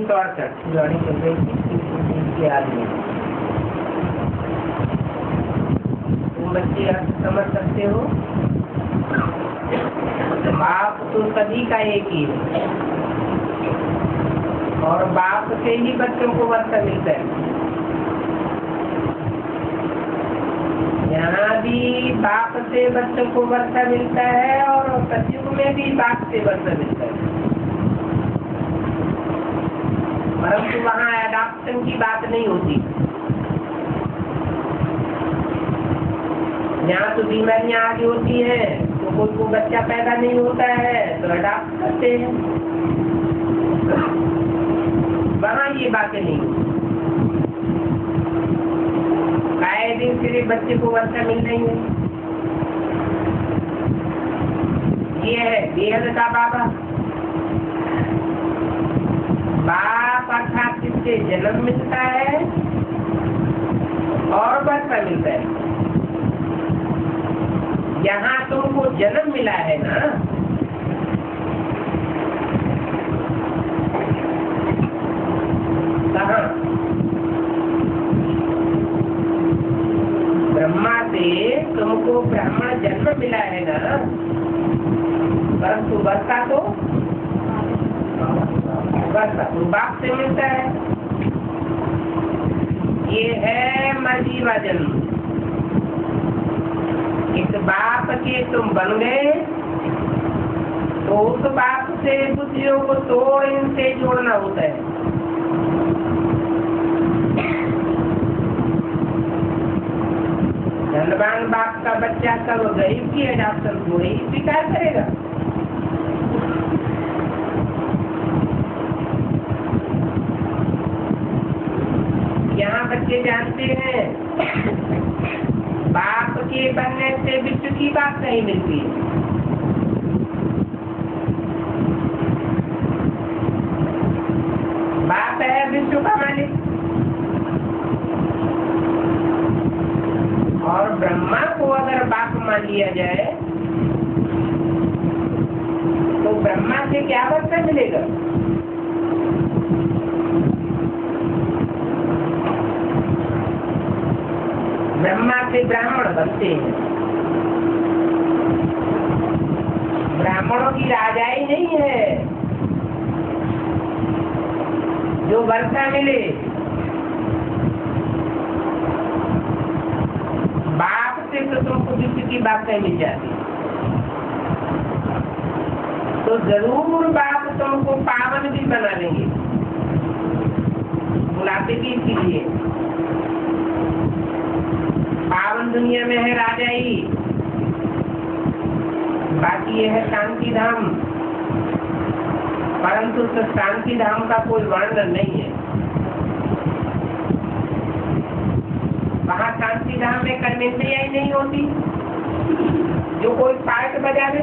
368 गाड़ी चल रही थी के आदमी। तुम बच्चे अर्थ समझ सकते हो। बाप तो सभी का एक ही है और बाप से ही बच्चों को वर्षा मिलता है। यहाँ भी बाप से बच्चों को वर्षा मिलता है और सतयुग में भी बाप से वर्षा मिलता है, परंतु वहाँ एडॉप्शन की बात नहीं होती। यहाँ तो बीमारियां आगे होती हैं तो कोई को बच्चा पैदा नहीं होता है तो अडॉप्ट करते हैं, वहाँ ये बातें नहीं होती। आए दिन सिर्फ बच्चे को वर्षा मिल रही है। ये है बेहद का बाबा। बाप अर्थात किससे जन्म मिलता है और वर्षा मिलता है। यहाँ तुमको जन्म मिला है ना, कहाँ? ब्रह्मा से तुमको ब्राह्मण जन्म मिला है ना, परंतु वर्षा तो बाप से मिलता है। ये है मजीवा जन्म। इस बाप के तुम बन गए तो उस बाप से बुद्धियों को तोड़ इनसे जोड़ना होता है। धनवान बाप का बच्चा कब गरीब की एडॉप्शन थोड़ी स्वीकार करेगा। यहाँ बच्चे जानते हैं बाप के बनने से विश्व की बात नहीं मिलती है। बाप है विश्व का मालिक और ब्रह्मा को अगर बाप मान लिया जाए तो ब्रह्मा से क्या वर्षा मिलेगा? ब्रह्मा से ब्राह्मण बनते हैं। ब्राह्मणों की राजाई नहीं है जो वर्षा मिले। बाप से तो तुमको विश्व की बातें मिल जाती, तो जरूर बाप तुमको पावन भी बना देंगे। बुलाते भी इसीलिए पावन दुनिया में है राजाई, बाकी ये है शांति धाम, परंतु तो शांति धाम का कोई वर्णन नहीं है। वहाँ शांति धाम में कर्मेंद्रियां ही नहीं होती जो कोई पार्ट बजा दे।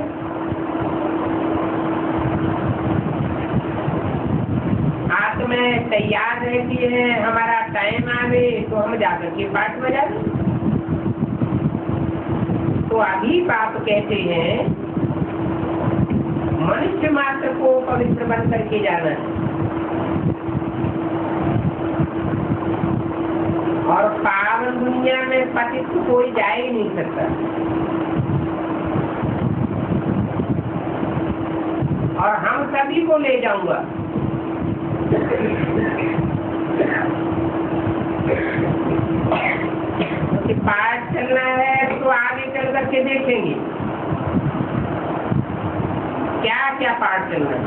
आत्माएं तैयार रहती है, हमारा टाइम आवे तो हम जाकर के पार्ट बजा दें। तो अभी बाप कहते हैं मनुष्य मात्र को पवित्र बन करके जाना है और पावन दुनिया में पतित कोई जा ही नहीं सकता। और हम सभी को ले जाऊंगा। तो पाठ चलना है तो आगे चल करके देखेंगे क्या क्या पाठ चलना है।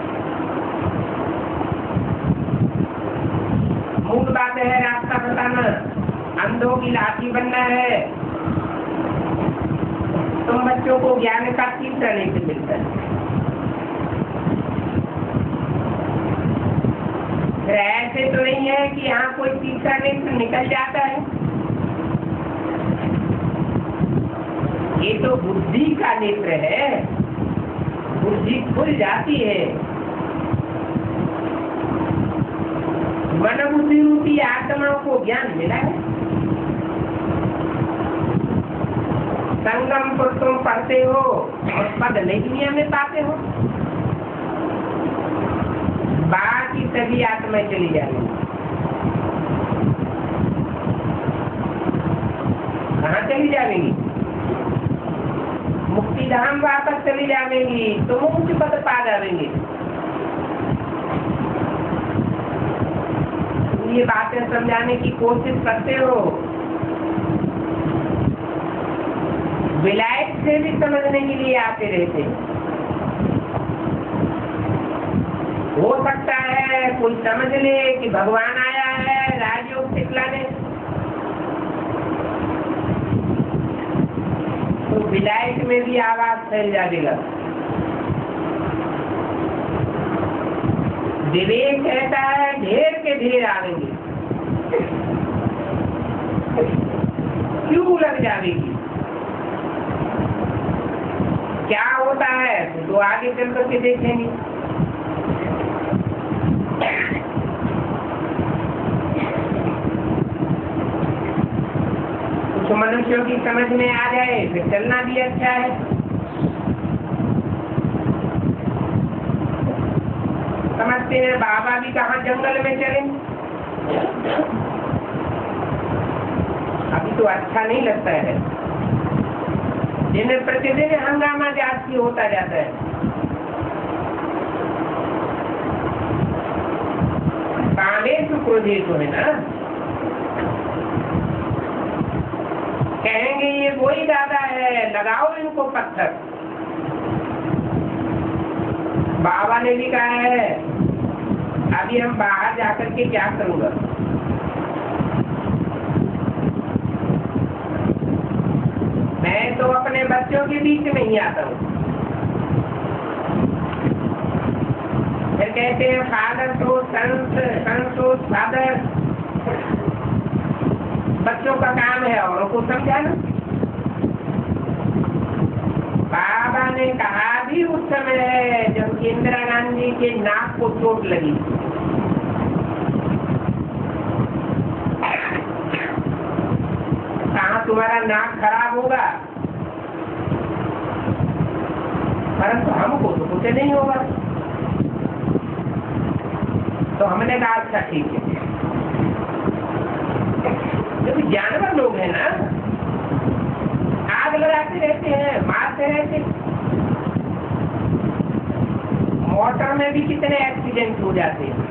मूल बात है रास्ता बताना, अंधों की लाठी बनना है। तुम बच्चों को ज्ञान का तीसरा नेत्र मिलता है। ऐसे तो नहीं है कि यहाँ कोई तीसरा नेत्र निकल जाता है। ये तो बुद्धि का नेत्र है, बुद्धि खुल जाती है। मन बुद्धि रूपी आत्माओं को ज्ञान मिला है। संगम को तुम पढ़ते हो और पद नहीं दुनिया में पाते हो। बाकी सभी आत्माएं चली जाएंगी। कहाँ चली जाएंगी? मुक्ति धाम वापस चली जाएंगी, तो मुक्ति पद पा जाएंगे। ये बातें समझाने की कोशिश करते हो, विलायत से भी समझने के लिए आते रहते। हो सकता है कोई समझ ले कि भगवान आया है राजयोग सिखलाने, तो विलायत में भी आवाज फैल जाएगा। विवेक कहता है ढेर के ढेर आएंगे, क्यों लग जाएगी? क्या होता है तो आगे चल करके देखेंगे। कुछ मनुष्यों की समझ में आ जाए फिर चलना भी अच्छा है। समझते हैं बाबा भी कहाँ जंगल में चले, अभी तो अच्छा नहीं लगता है। दिन प्रतिदिन हंगामा जाती होता जाता है। कामेशु क्रोधेषु है ना, कहेंगे ये वही दादा है, लगाओ इनको पत्थर। बाबा ने भी कहा है अभी हम बाहर जाकर के क्या करूंगा। मैं तो अपने बच्चों के बीच में ही आता हूँ। फिर कहते हैं फादर तो सन तो फादर, बच्चों का काम है औरों को समझाना। बाबा ने कहा भी उस समय जब इंदिरा गांधी के नाक को चोट लगी, कहा तुम्हारा नाक खराब होगा, परंतु हमको तो कुछ नहीं होगा। तो हमने कहा अच्छा ठीक है। क्योंकि जानवर लोग हैं ना, आग लगाते रहते हैं, मारते रहते। मोटर में भी कितने एक्सीडेंट हो जाते हैं।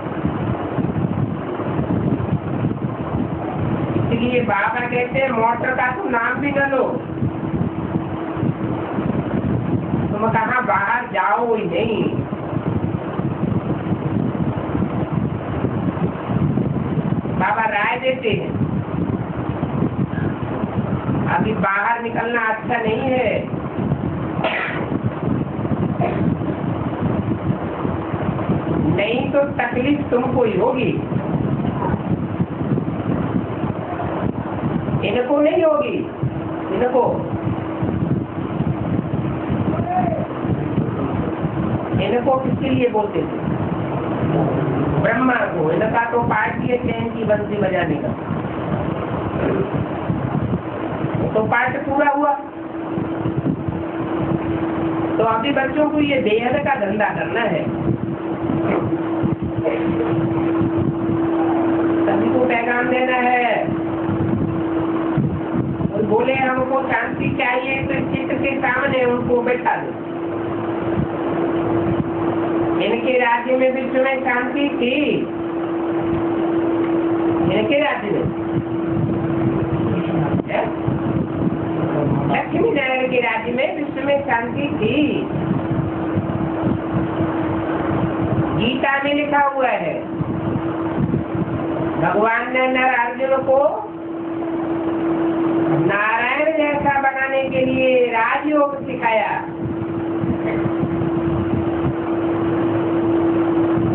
इसलिए बाबा कहते हैं मोटर का तो नाम भी न लो, तुम कहाँ बाहर जाओ ही नहीं। बाबा राय देते हैं अभी बाहर निकलना अच्छा नहीं है। नहीं तो तकलीफ तुमको ही होगी, इनको नहीं होगी। इनको किसके लिए बोलते थे? ब्रह्मा को। इनका तो पार्टी है चैन की बंसी बजाने का, तो पाठ पूरा हुआ। तो अभी बच्चों को ये बेहद का धंधा करना है। सभी को पैगाम देना है। और बोले हमको शांति चाहिए तो चित्र के सामने उनको बैठा दो। इनके राज्य में विश्व में शांति थी, इनके राज्य में लक्ष्मी नारायण के राज्य में विश्व में शांति थी। गीता में लिखा हुआ है भगवान ने नर अर्जुन को नारायण जैसा बनाने के लिए राजयोग सिखाया।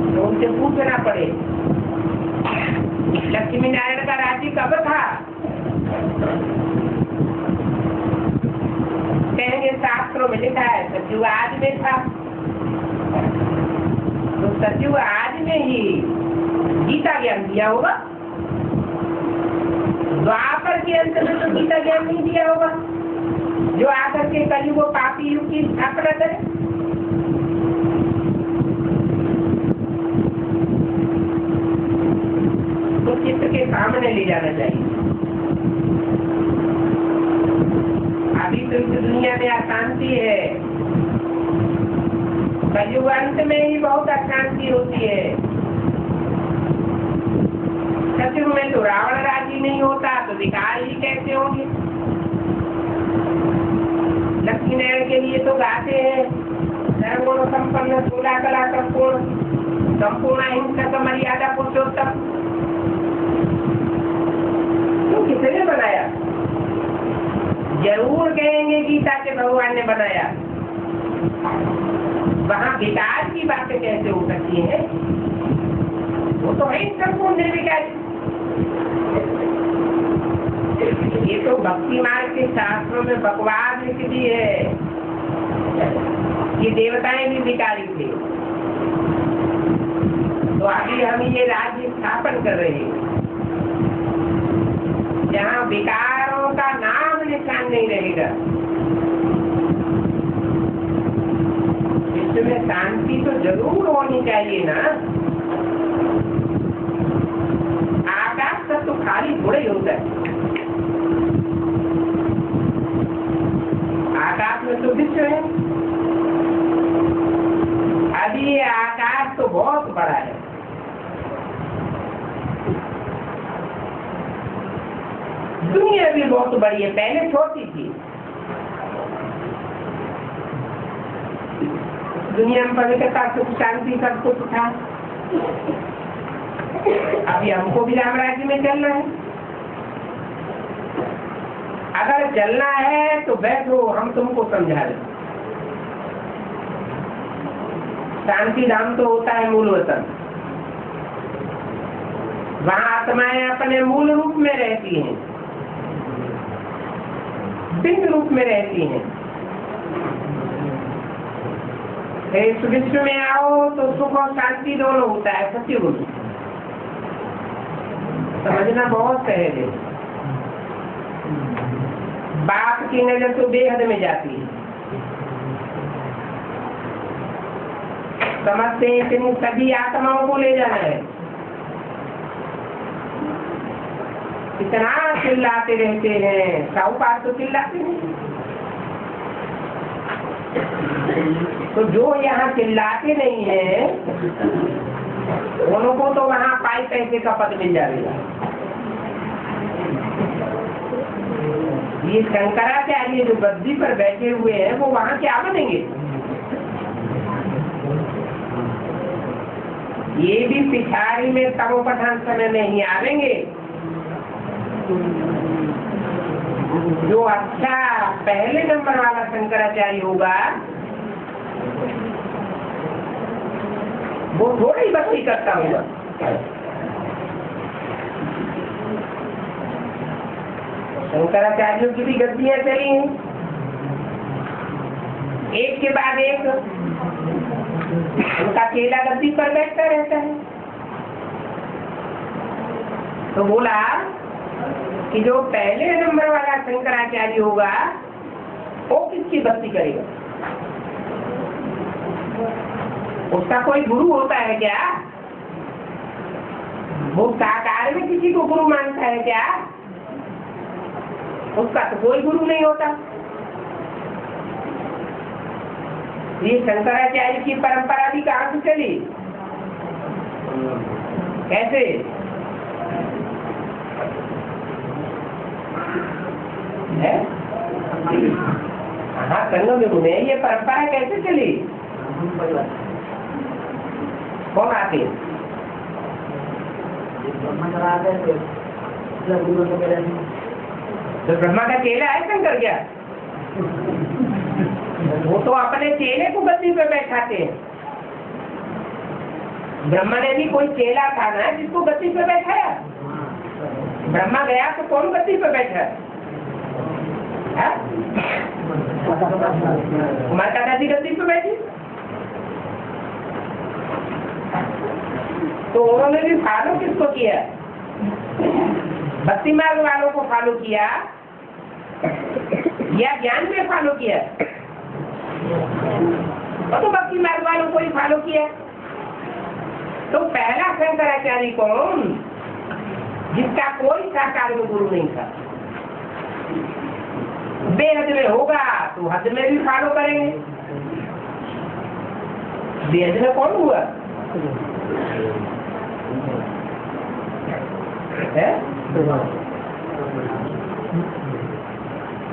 तो उनसे पूछना पड़े लक्ष्मी नारायण का राज्य कब था? कहेंगे शास्त्रों में लिखा है सतयुग आज में था। तो सतयुग आज में ही गीता ज्ञान दिया होगा। द्वापर के अंत में तो गीता ज्ञान नहीं दिया होगा, जो आकर के कलयुग पापी युग की स्थापना करे। तो चित्त के सामने ले जाना चाहिए। अभी तो इस दुनिया में अशांति है, कलयुग अंत में ही बहुत अशांति होती है। सतयुग में तो रावण राजी नहीं होता तो विकार ही कैसे होंगे। लक्ष्मी नारायण के लिए तो गाते हैं सर्वगुण संपन्न 16 कला संपूर्ण अहिंसक मर्यादा पुरुषोत्तम। तो किसने बनाया? जरूर कहेंगे गीता के भगवान ने बनाया। वहाँ विकार की बातें कैसे हो सकती हैं? वो तो है संपूर्ण निर्विकारी। ये तो भक्ति मार्ग के शास्त्रों में बकवास लिख दी है कि देवताएं भी विकारी थे। तो अभी हम ये राज्य स्थापन कर रहे हैं जहाँ विकारों का नाम निशान नहीं रहेगा। विश्व में शांति तो जरूर होनी चाहिए ना। आकाश तक तो खाली थोड़ा ही होता है। आकाश में तो विश्व है। अभी ये आकाश तो बहुत बड़ा है। दुनिया भी बहुत बड़ी है, पहले छोटी थी। दुनिया में पवित्रता सुख शांति सब कुछ था। अभी हमको भी राम राज्य में चलना है। अगर चलना है तो बैठो, हम तुमको समझा दें। शांति धाम तो होता है मूल वतन। वहाँ आत्माएं अपने मूल रूप में रहती हैं, पिंड रूप में रहती हैं। इस विश्व में आओ तो सुख और शांति दोनों होता है। सत्य बोलो, समझना बहुत सहज है। बाप की नजर तो बेहद में जाती है। समझते हैं इतनी सभी आत्माओं को ले जाना है। इतना चिल्लाते रहते हैं, साहूकार तो चिल्लाते नहीं। तो जो यहाँ चिल्लाते नहीं है उनको तो वहाँ पाई पैसे का पद मिल जाएगा। ये शंकराचार्य जो गद्दी पर बैठे हुए हैं वो वहाँ क्या बनेंगे? ये भी पिछाड़ी में तमोप्रधान समय में ही आवेंगे। जो अच्छा पहले नंबर वाला शंकराचार्य होगा वो थोड़ा ही भक्ति करता होगा। शंकराचार्यों की भी गद्दियां चली हैं, एक के बाद एक। उनका चेला गद्दी पर बैठता रहता है। तो बोला कि जो पहले नंबर वाला शंकराचार्य होगा वो किसकी भक्ति करेगा? उसका कोई गुरु होता है क्या? वो साकार में किसी को गुरु मानता है क्या? उसका तो कोई गुरु नहीं होता। ये शंकराचार्य की परंपरा भी कहाँ से चली? कैसे? हाँ, संगम में घूमे। ये परंपरा कैसे चली? कौन आते? तो ब्रह्मा का चेला है शंकर क्या? वो तो अपने चेले को गद्दी पे बैठाते हैं। ब्रह्मा ने भी कोई चेला था ना जिसको गद्दी पे बैठाया। ब्रह्मा गया तो कौन गद्दी पे बैठा? माता दादी गद्दी पे बैठी। तो उन्होंने भी फॉलो किसको किया? भक्ति मार्ग वालों को फॉलो किया या ज्ञान में फॉलो किया? तो भक्ति मार्ग वालों को ही फॉलो किया। तो पहला शंकराचार्य कौन? जिसका कोई साकार में गुरु नहीं था। बेहद में होगा तो हद में भी फॉलो करेंगे। बेहद में कौन हुआ है?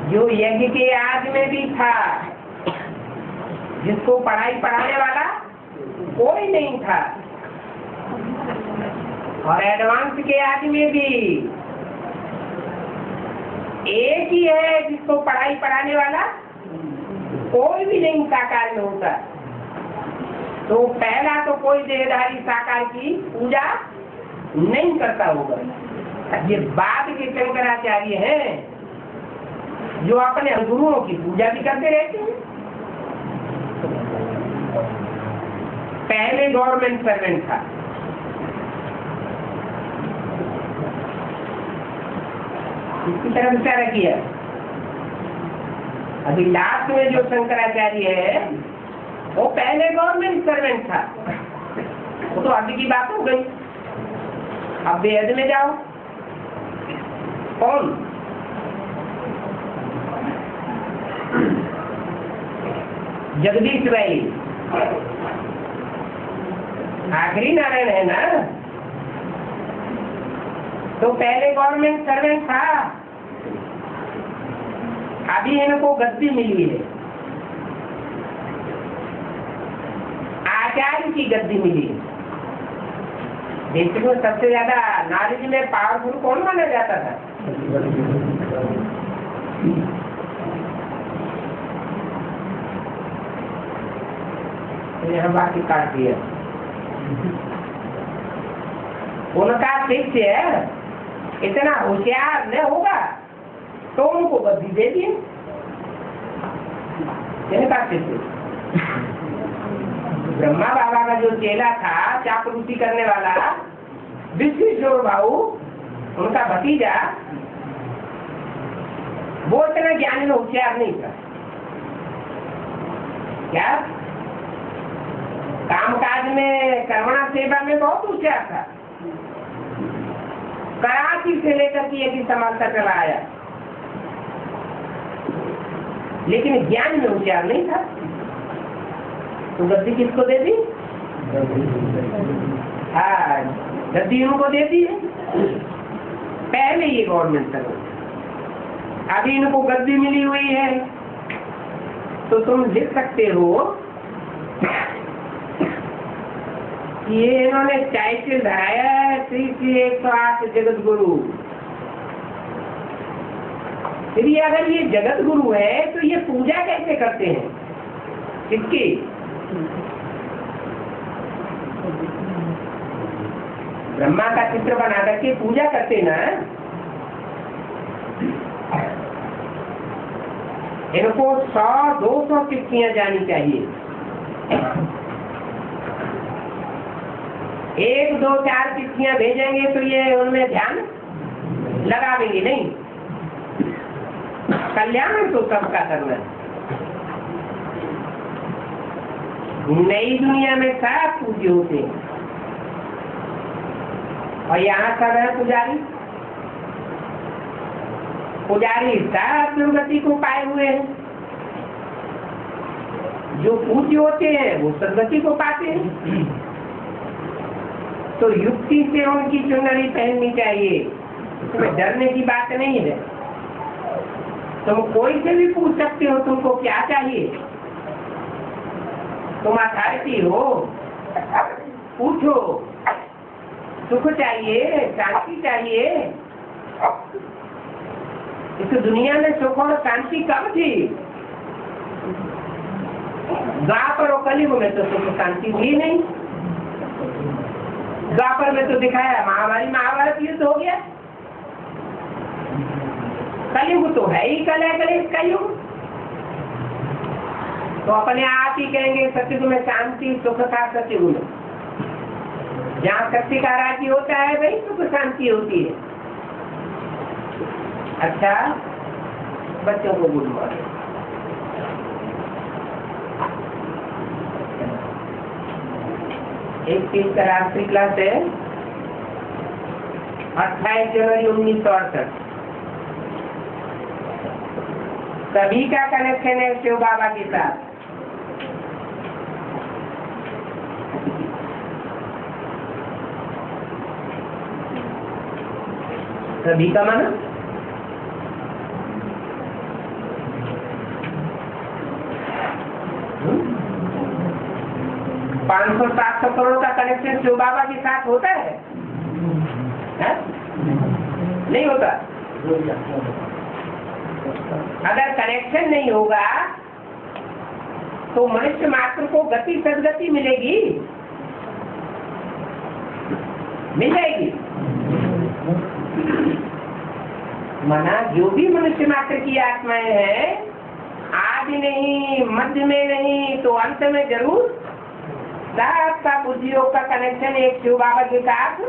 जो यज्ञ के आदि में भी था, जिसको पढ़ाई पढ़ाने वाला कोई नहीं था, और एडवांस के आदि में भी एक ही है जिसको पढ़ाई पढ़ाने वाला कोई भी नहीं साकार में होता। तो पहला तो कोई देहधारी साकार की पूजा नहीं करता होगा। ये बाद के शंकराचार्य हैं जो अपने गुरुओं की पूजा भी करते रहते हैं। पहले गवर्नमेंट सर्वेंट था, इसकी तरफ इशारा किया। अभी लास्ट में जो शंकराचार्य है वो पहले गवर्नमेंट सर्वेंट था। वो तो अभी की बात हो गई। अब बेहद में जाओ, कौन? जगदीश भाई आखिरी नारायण है ना, तो पहले गवर्नमेंट सर्वेंट था, अभी इनको गद्दी मिली है, आचार्य की गद्दी मिली है। देश में सबसे ज्यादा नॉलेज में पावरफुल कौन माना जाता था? यहाँ बाकी काट दिया। उनका शिष्य है, इतना होशियार न होगा तो उनको गद्दी दे दिए। इनका शिष्य ब्रह्मा बाबा का जो चेला था, चापलूसी करने वाला विश्वेश्वर बाबू, उनका भतीजा, वो इतना ज्ञानी में होशियार नहीं था। क्या कामकाज में, कर्मणा सेवा में बहुत होशियार था। कराची से लेकर के यदि संभालता चला आया, लेकिन ज्ञान में होशियार नहीं था। तो गद्दी किसको दे दी? हाँ, गद्दी उनको दे दी है। पहले ये गवर्नमेंट सर्वेंट, अभी इनको गद्दी मिली हुई है। तो तुम लिख सकते हो कि ये इन्होंने टाइटल धराया है श्री श्री 108 जगत गुरु। फिर ये अगर ये जगत गुरु है तो ये पूजा कैसे करते हैं? किसकी? ब्रह्मा का चित्र बना करके पूजा करते ना। इनको 100-200 चिट्ठियां जानी चाहिए। 1-2-4 चिट्ठियां भेजेंगे तो ये उनमें ध्यान लगावेंगे नहीं। कल्याण तो सबका करना है। नई दुनिया में सब पूज्य होते हैं और यहाँ सब है पुजारी। पुजारी सब दुर्गति को पाए हुए हैं। जो पूज्य होते हैं वो सदगति को पाते हैं। तो युक्ति से उनकी चुनरी पहननी चाहिए, इसमें डरने की बात नहीं है। तुम कोई से भी पूछ सकते हो तुमको क्या चाहिए। तुम अथॉरिटी हो, पूछो। सुख चाहिए, शांति चाहिए। इस दुनिया में सुख और शांति कब थी? द्वापर और कलयुग में तो सुख शांति थी नहीं। द्वापर में तो दिखाया महामारी महाभारत युद्ध हो गया। कलयुग तो है ही कलेश का युग। तो अपने आप ही कहेंगे सतयुग में शांति सुख था। सतयुग में जहाँ शक्ति का राज्य होता है वही सुख शांति होती है। अच्छा, बच्चों को गुड मॉर्निंग। एक चीज का राष्ट्रीय क्लास है, 28 जनवरी 1968। सभी का कनेक्शन है शिव बाबा के साथ। सभी का माना 500-700 करोड़ का कनेक्शन शिव बाबा के साथ होता है? नहीं होता। अगर कनेक्शन नहीं होगा तो मनुष्य मात्र को गति सदगति मिलेगी? मिल जाएगी। माना जो भी मनुष्य मात्र की आत्माएं हैं, आदि नहीं, मध्य में नहीं तो अंत में जरूर सबका बुद्धियोग का कनेक्शन एक शिव बाबा के साथ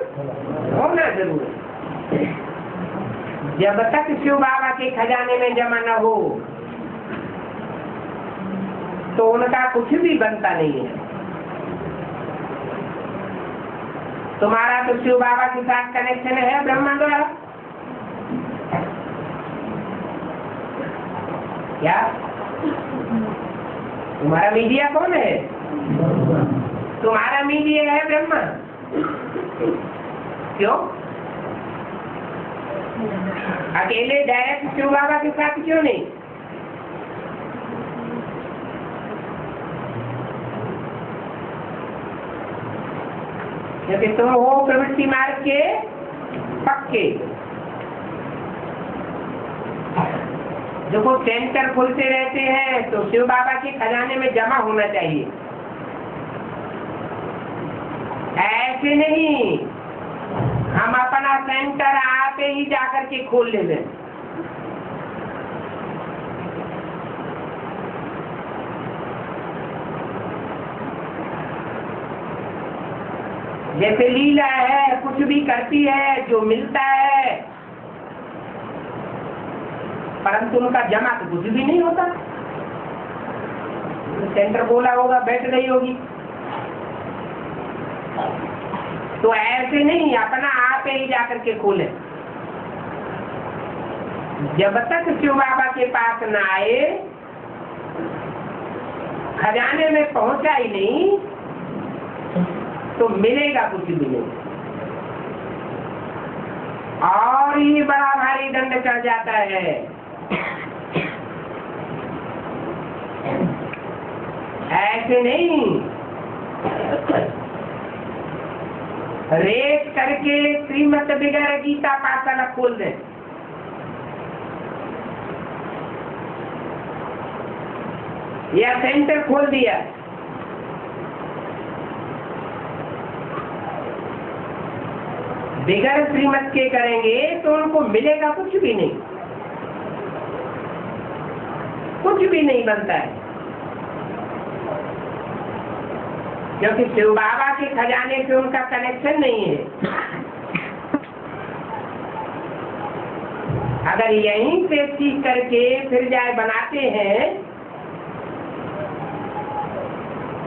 होना जरूर है। जब तक शिव बाबा के खजाने में जमा न हो तो उनका कुछ भी बनता नहीं है। तुम्हारा तो शिव बाबा के साथ कनेक्शन है ब्रह्मा द्वारा। क्या तुम्हारा मीडिया कौन है? तुम्हारा मीडिया है ब्रह्मा। क्यों? अकेले डायरेक्ट शिव बाबा के साथ क्यों नहीं? क्योंकि तुम हो प्रवृत्ति मार्ग के पक्के। देखो सेंटर खुलते रहते हैं तो शिव बाबा के खजाने में जमा होना चाहिए। ऐसे नहीं हम अपना सेंटर आते ही जाकर के खोल ले लें। जैसे लीला है, कुछ भी करती है, जो मिलता है, परंतु उनका जमा तो कुछ भी नहीं होता। सेंटर बोला होगा, बैठ गई होगी। तो ऐसे नहीं, अपना आप ही जाकर के खोले। जब तक शिव बाबा के पास न आए, खजाने में पहुंचा ही नहीं, तो मिलेगा कुछ भी नहीं। और ही बड़ा भारी दंड चढ़ जाता है। ऐसे नहीं, रेट करके श्रीमत बिगड़ गीता पाठशाला खोल दे। या सेंटर खोल दिया, बिगड़ श्रीमत के करेंगे तो उनको मिलेगा कुछ भी नहीं, कुछ भी नहीं बनता है। क्योंकि शिव बाबा के खजाने से उनका कनेक्शन नहीं है। अगर यहीं से सीख करके फिर जाए बनाते हैं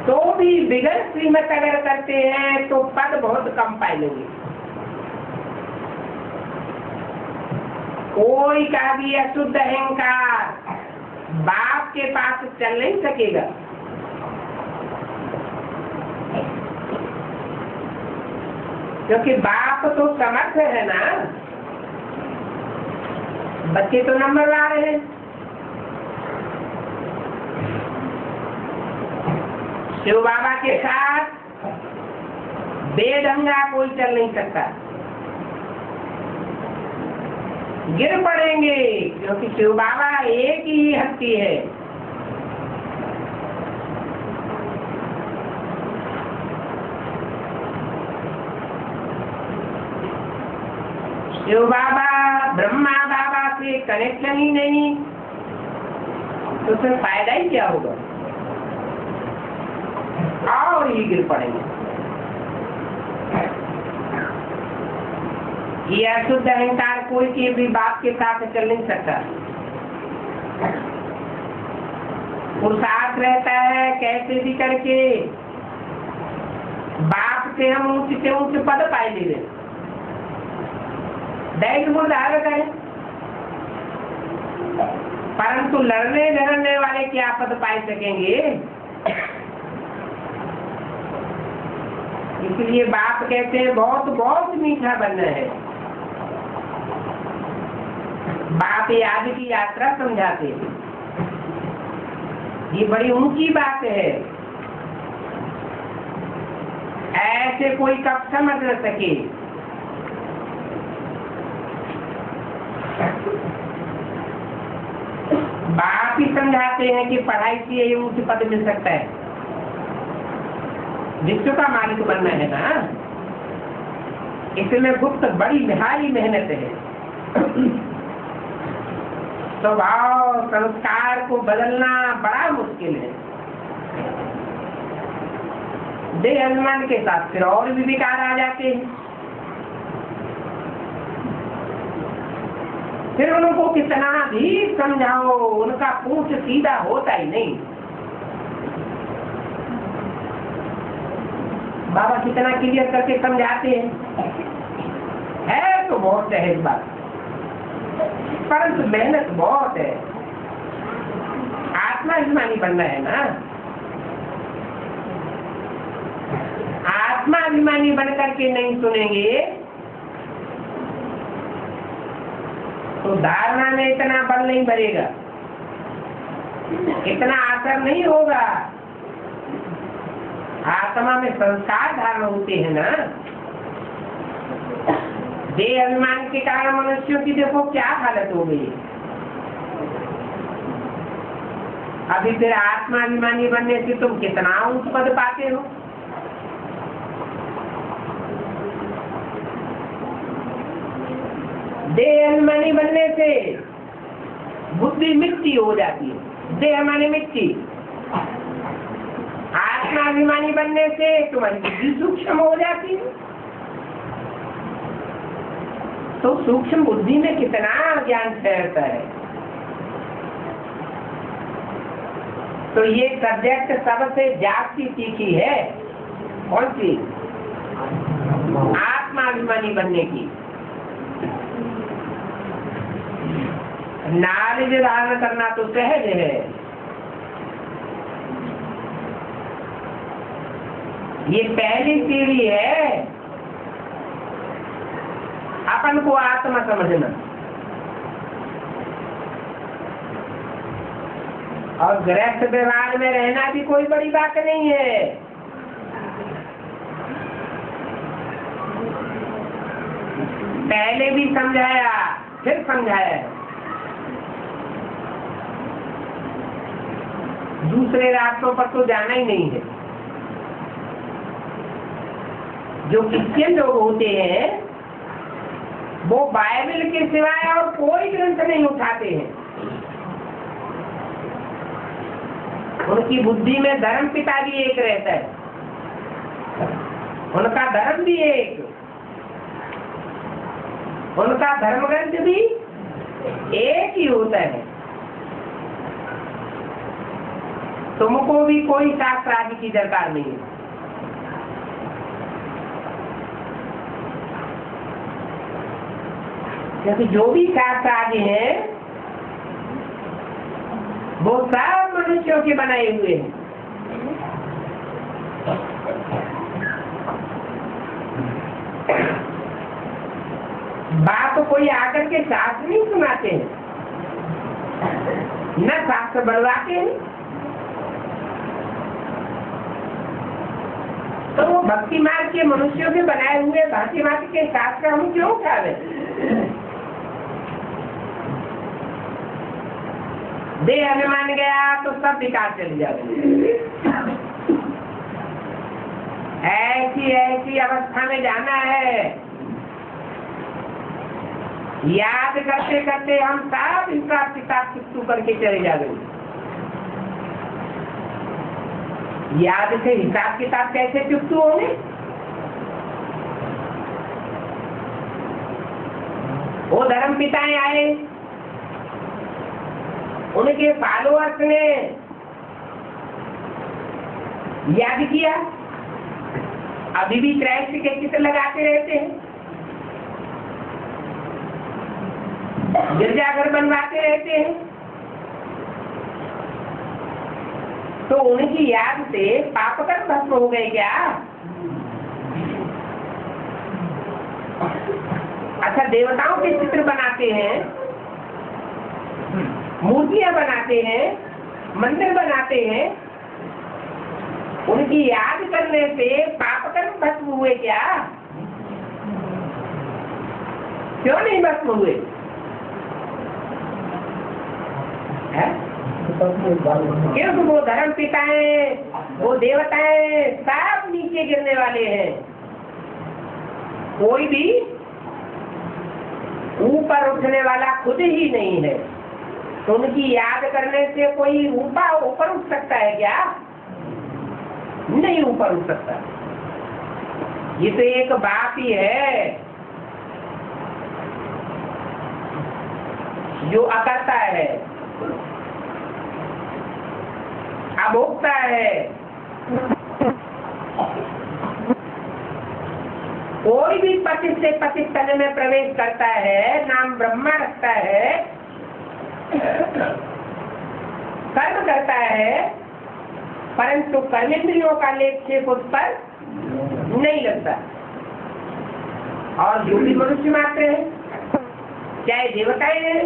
तो भी बिगड़ श्रीमत अगर करते हैं तो पद बहुत कम पाएंगे। कोई का भी अशुद्ध अहंकार बाप के पास चल नहीं सकेगा। क्योंकि बाप तो समर्थ है ना, बच्चे तो नंबर ला रहे हैं। शिव बाबा के साथ बेढंगा कोई चल नहीं सकता, गिर पड़ेंगे। क्योंकि शिव बाबा एक ही हस्ती है। शिव बाबा ब्रह्मा बाबा से कनेक्शन ही नहीं तो फिर फायदा ही क्या होगा? और ही गिर पड़ेंगे। ये अशुद्ध अहंकार कोई के भी बाप के साथ चल नहीं सकता। पुरुषार्थ रहता है कैसे भी करके बाप से हम ऊंच से ऊंच पद पाए ले रहे। दैहिक गुण धारक है, परंतु लड़ने झगड़ने वाले क्या पद पाए सकेंगे। इसलिए बाप कहते हैं बहुत बहुत मीठा बनना है। बाप याद की यात्रा समझाते हैं, ये बड़ी ऊंची बात है, ऐसे कोई कब समझ न सके। बाप ही समझाते हैं कि पढ़ाई से ये ऊंच पद मिल सकता है, विश्व का मालिक बनना है ना, इसमें गुप्त बड़ी भारी मेहनत है। स्वभाव संस्कार को बदलना बड़ा मुश्किल है। देह अभिमान के साथ फिर और भी विकार आ जाते हैं। फिर उनको कितना भी समझाओ उनका पूछ सीधा होता ही नहीं। बाबा कितना क्लियर करके समझाते हैं, है तो बहुत सहज बात, परंतु मेहनत बहुत है। आत्माभिमानी बनना है ना, आत्माभिमानी बनकर के नहीं सुनेंगे तो धारणा में इतना बल नहीं भरेगा, इतना असर नहीं होगा। आत्मा में संस्कार धारण होते हैं ना। देह अभिमान के कारण मनुष्यों की देखो क्या हालत हो गई। अभी फिर आत्माभिमानी बनने से तुम कितना उच्च पद पाते हो। देह अभिमानी बनने से बुद्धि मिट्टी हो जाती है, देह माने मिट्टी। आत्माभिमानी बनने से तुम्हारी बुद्धि सूक्ष्म हो जाती है। तो सूक्ष्म बुद्धि में कितना ज्ञान ठहरता है। तो ये सब्जेक्ट सबसे जाति तीखी है, कौन सी? आत्माभिमानी बनने की। नॉलेज धारण करना तो सहज है, ये पहली सीढ़ी है अपन को आत्मा समझना। और गृहस्थ व्यवहार में रहना भी कोई बड़ी बात नहीं है। पहले भी समझाया फिर समझाया, दूसरे रास्तों पर तो जाना ही नहीं है। जो क्रिश्चियन लोग होते हैं वो बाइबल के सिवाय और कोई ग्रंथ नहीं उठाते हैं। उनकी बुद्धि में धर्म पिता भी एक रहता है, उनका धर्म भी एक, उनका धर्म ग्रंथ भी एक ही होता है। तुमको भी कोई शास्त्र आदि की दरकार नहीं है। क्योंकि जो भी शास्त्र आदि हैं वो सब मनुष्यों के बनाए हुए हैं। बाप कोई आकर के शास्त्र नहीं सुनाते हैं, न शास्त्र बढ़वाते हैं। तो वो भक्ति मार्ग के मनुष्यों के बनाए हुए भांति भांति के शास्त्र हम क्यों उठा रहे? देह अभिमान गया तो सब विकार चले जाते। ऐसी ऐसी अवस्था में जाना है, याद करते करते हम सब हिसाब किताब चुप्तू करके चले जाते। याद से हिसाब किताब कैसे चुप्तू होंगे? वो धर्म पिताएं आए, उनके फॉलोअर्स ने याद किया, अभी भी क्राइस्ट के चित्र लगाते रहते हैं। गिरजाघर बनवाते रहते हैं, तो उनकी याद से पाप कर्म भस्म हो गए क्या? अच्छा, देवताओं के चित्र बनाते हैं, मूर्तियां बनाते हैं, मंदिर बनाते हैं, उनकी याद करने से पाप कर्म भस्म हुए क्या? क्यों नहीं भस्म हुए? क्योंकि वो धर्म पिताएं, वो देवताएं सब नीचे गिरने वाले हैं। कोई भी ऊपर उठने वाला खुद ही नहीं है, तो उनकी याद करने से कोई ऊपर उठ सकता है क्या? नहीं ऊपर उठ सकता। ये तो एक बात ही है जो अकर्ता है, अभोक्ता है। कोई भी पतित से पतित तन में प्रवेश करता है, नाम ब्रह्मा रखता है, कर्म करता है, परंतु कर्मेंद्रियों का लेप उस पर नहीं लगता। और जो भी मनुष्य मात्र है, चाहे देवताएं हैं,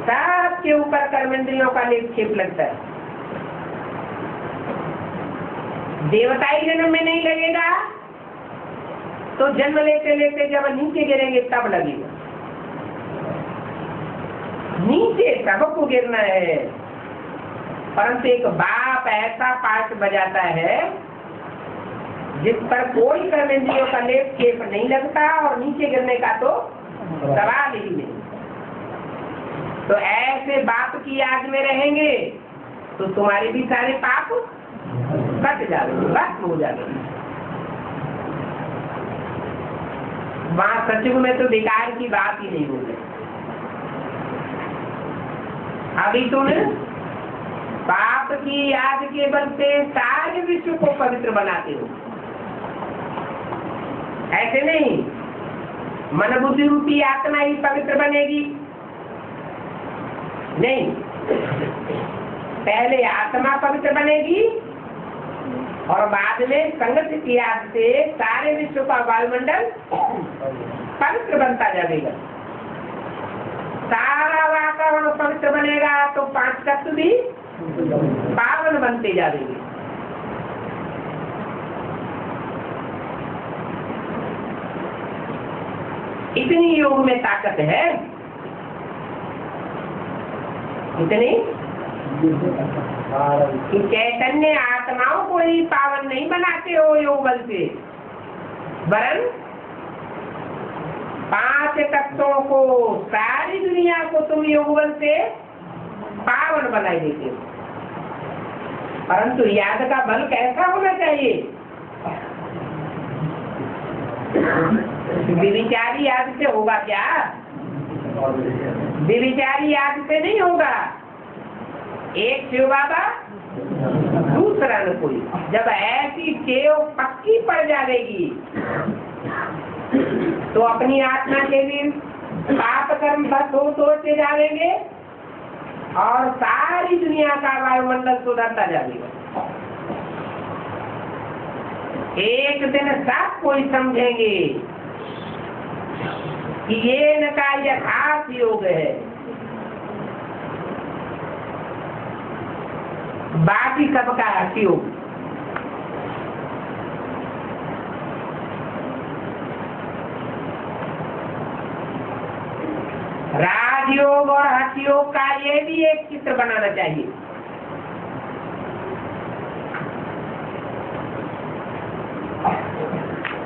सबके ऊपर कर्मेंद्रियों का लेप लगता है। देवताई जन्म में नहीं लगेगा तो जन्म लेते लेते जब नीचे गिरेंगे तब लगेगा। नीचे सबको गिरना है, परंतु एक बाप ऐसा पाठ बजाता है जिस पर कोई कर्मेंद्रियों का लेप नहीं लगता और नीचे गिरने का तो सवाल ही नहीं। तो ऐसे बाप की याद में रहेंगे तो तुम्हारे भी सारे पाप कट जाएंगे, भस्म हो जाएंगे। वहां सचिव में तो विकार की बात ही नहीं होगी। अभी तुम पाप की याद के बल से सारे विश्व को पवित्र बनाते हो। ऐसे नहीं, मन बुद्धि रूपी आत्मा ही पवित्र बनेगी, नहीं, पहले आत्मा पवित्र बनेगी और बाद में संगत की याद से सारे विश्व का वायुमंडल पवित्र बनता जाएगा। सारा वातावरण पवित्र बनेगा तो 5 तत्व भी पावन बनते जाएंगे। इतनी योग में ताकत है, इतनी कि चैतन्य आत्माओं को ही पावन नहीं बनाते हो योग बल से, वरन 5 तत्वों को, सारी दुनिया को तुम योग बल से पावन बनाई देते हो। परंतु याद का बल कैसा होना चाहिए? विविचारी याद से होगा क्या? विविचारी याद से नहीं होगा। एक शिव बाबा, दूसरा न कोई। जब ऐसी टेव पक्की पड़ जाएगी तो अपनी आत्मा के दिन पाप कर्म बस होते जाएंगे और सारी दुनिया का वायुमंडल सुधरता जाएगा। एक दिन सब कोई समझेंगे कि ये इनका यथार्थ योग है, बाकी सबका योग। राजयोग और हठयोग का ये भी एक चित्र बनाना चाहिए।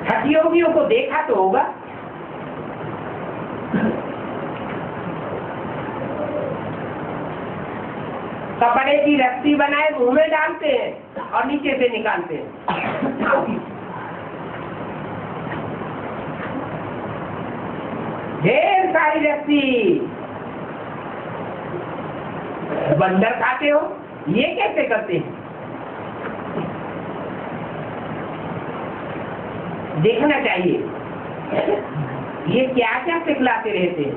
हठयोगियों को देखा तो होगा, कपड़े की रस्सी बनाए मुंह में डालते हैं और नीचे से निकालते हैं। ढेर सारी रस्सी बंदर खाते हो, ये कैसे करते हैं? देखना चाहिए ये क्या क्या सिखलाते रहते हैं।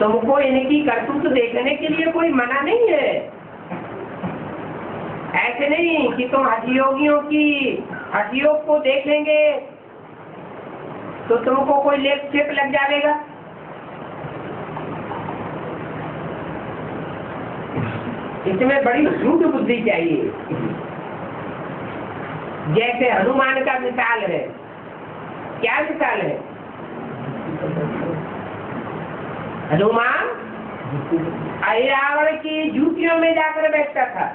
तुमको इनकी करतूत देखने के लिए कोई मना नहीं है। ऐसे नहीं कि तुम हठयोगियों की हठयोग को देखेंगे तो तुमको कोई लेप चेप लग जाएगा। इसमें बड़ी झूठ बुद्धि चाहिए। जैसे हनुमान का मिसाल है, क्या मिसाल है? हनुमान रावण की जूतियों में जाकर बैठता था।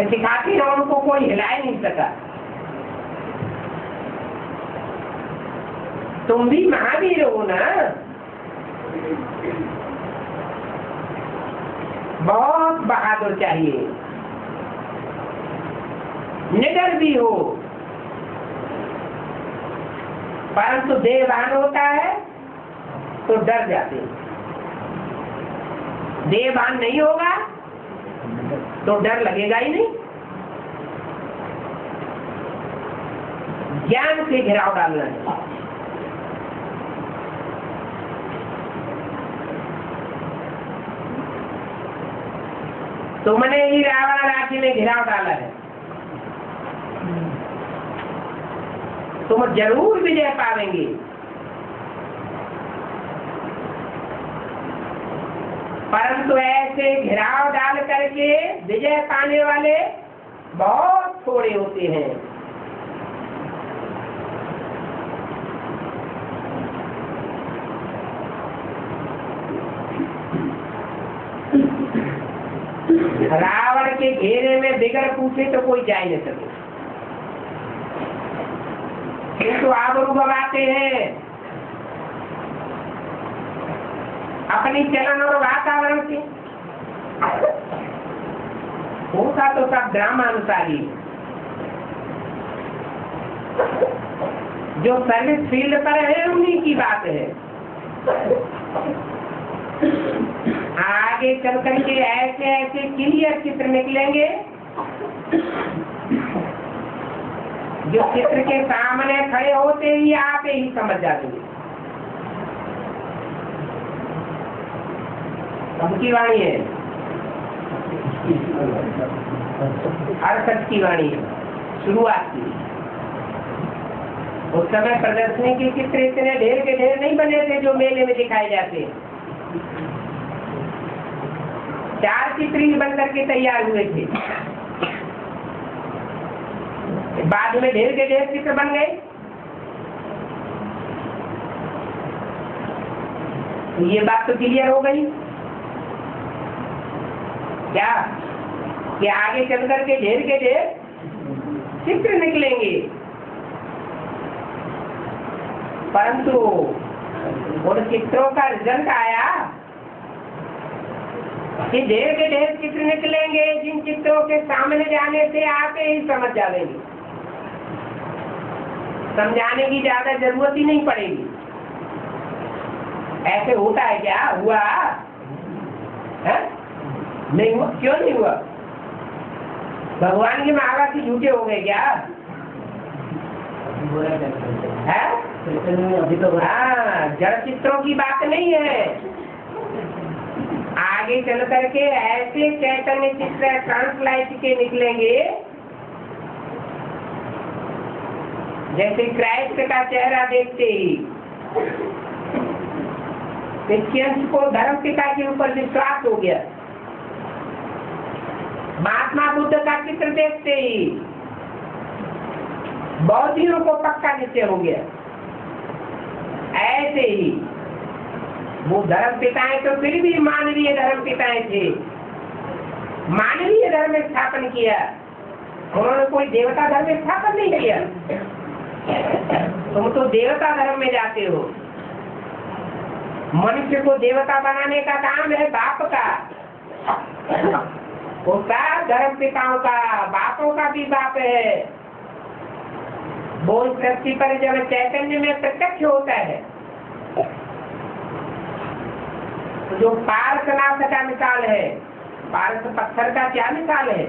दिखाती है उनको कोई हिला ही नहीं सका। तुम भी महावीर हो ना, बहुत बहादुर चाहिए, निडर भी हो, परंतु देहभान होता है तो डर जाते। देहभान नहीं होगा तो डर लगेगा ही नहीं। ज्ञान से घिराव डालना है। तुमने ही रावण राज्य में घिराव डाला है, तुम जरूर विजय पावेंगे। परंतु ऐसे घिराव डाल करके विजय पाने वाले बहुत थोड़े होते हैं। रावण के घेरे में बिगड़ पूछे तो कोई जा ही नहीं सके, किंतु आबरू गवाते हैं अपनी चलन और वातावरण से। होता तो सब ड्रामानुसारी, जो सर्विस फील्ड पर है उन्हीं की बात है। आगे चल करके ऐसे ऐसे क्लियर चित्र निकलेंगे जो चित्र के सामने खड़े होते ही आप ही समझ जाते। सबकी वाणी है, हर सच की वाणी है। शुरुआत की उस समय प्रदर्शनी के चित्र इतने ढेर के ढेर नहीं बने थे जो मेले में दिखाए जाते। 4 चित्र ही बनकर के तैयार हुए थे, बाद में ढेर के ढेर चित्र बन गए। तो ये बात तो क्लियर हो गई क्या कि आगे चल करके ढेर के ढेर चित्र निकलेंगे, परंतु उन चित्रों का रिजल्ट आया कि ढेर के ढेर चित्र निकलेंगे जिन चित्रों के सामने जाने से आके ही समझ जाएंगे। समझाने की ज्यादा जरूरत ही नहीं पड़ेगी। ऐसे होता है क्या? हुआ है? नहीं हुआ। क्यों नहीं हुआ? भगवान के महावासी झूठे हो गए क्या? है? अभी तो जड़ चित्रों की बात नहीं है। आगे चल करके ऐसे चैतन्य चित्र ट्रांसलाइट के निकलेंगे जैसे क्राइस्ट का चेहरा देखते ही क्रिश्चियंस को धर्म पिता के ऊपर विश्वास हो गया। महात्मा बुद्ध का चित्र देखते ही बौद्धियों को पक्का निश्चय हो गया। ऐसे ही वो धर्म पिताएं तो फिर भी मानवीय धर्म पिताएं थे, मानवीय धर्म स्थापन किया, उन्होंने कोई देवता धर्म स्थापन नहीं किया। तुम तो देवता धर्म में जाते हो। मनुष्य को देवता बनाने का काम है बाप का, वो सब धर्म पिताओं का, बापों का भी बाप है। वो इस धरती पर जब चैतन्य में प्रत्यक्ष होता है तो जो पारसनाथ का मिसाल है, पारस पत्थर का क्या मिसाल है?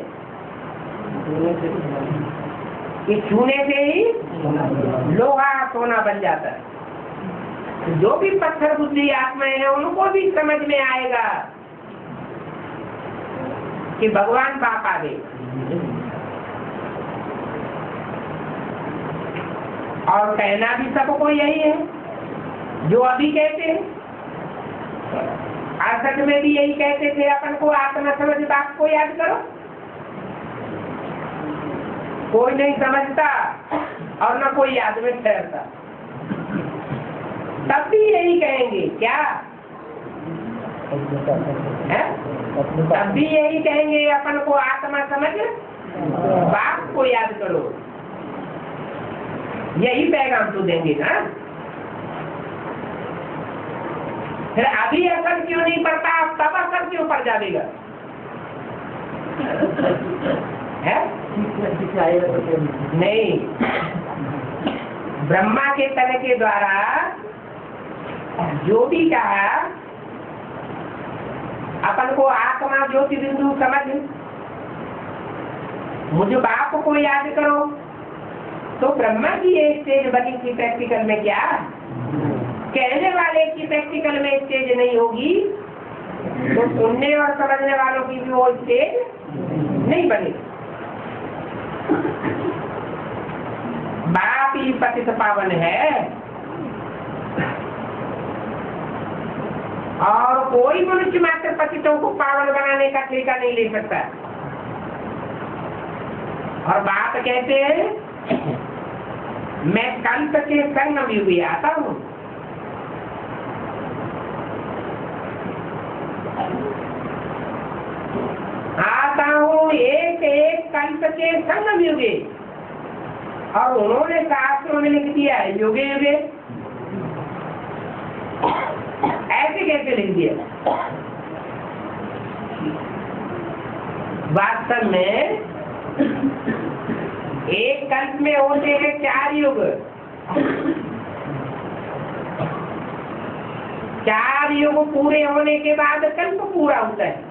कि छूने से ही लोहा सोना बन जाता है। जो भी पत्थर बुद्धि आत्माएं हैं उनको भी समझ में आएगा कि भगवान बाप आ गए। और कहना भी सबको यही है जो अभी कहते हैं, असत में भी यही कहते थे, अपन को आत्मा समझ बाप को याद करो। कोई नहीं समझता और न कोई याद में ठहरता, तब भी यही कहेंगे क्या है? तब भी यही कहेंगे अपन को आत्मा समझ बाप को याद करो। यही पैगाम तो देंगे ना। फिर अभी असर क्यों नहीं पड़ता, तब असर क्यों पड़ जाएगा? है नहीं, ब्रह्मा के तन के द्वारा जो भी कहा अपन को आत्मा ज्योति बिंदु समझ, मुझे बाप को याद करो। तो ब्रह्मा की ये स्टेज बनी थी प्रैक्टिकल में, क्या कहने वाले की प्रैक्टिकल में स्टेज नहीं होगी तो सुनने और समझने वालों की भी वो स्टेज नहीं बनेगी। बाप ही पतित पावन है और कोई मनुष्य मात्र पतितों को पावन बनाने का ठेका नहीं ले सकता। और बाप कहते हैं मैं कल्प के संग में भी आता हूँ। आता हूँ एक एक कल्प के संग में युगे, और उन्होंने शास्त्रों में लिख दिया है युगे युगे। ऐसे कैसे लिख दिया? वास्तव में एक कल्प में होते हैं 4 युग। 4 युग पूरे होने के बाद कल्प पूरा होता है।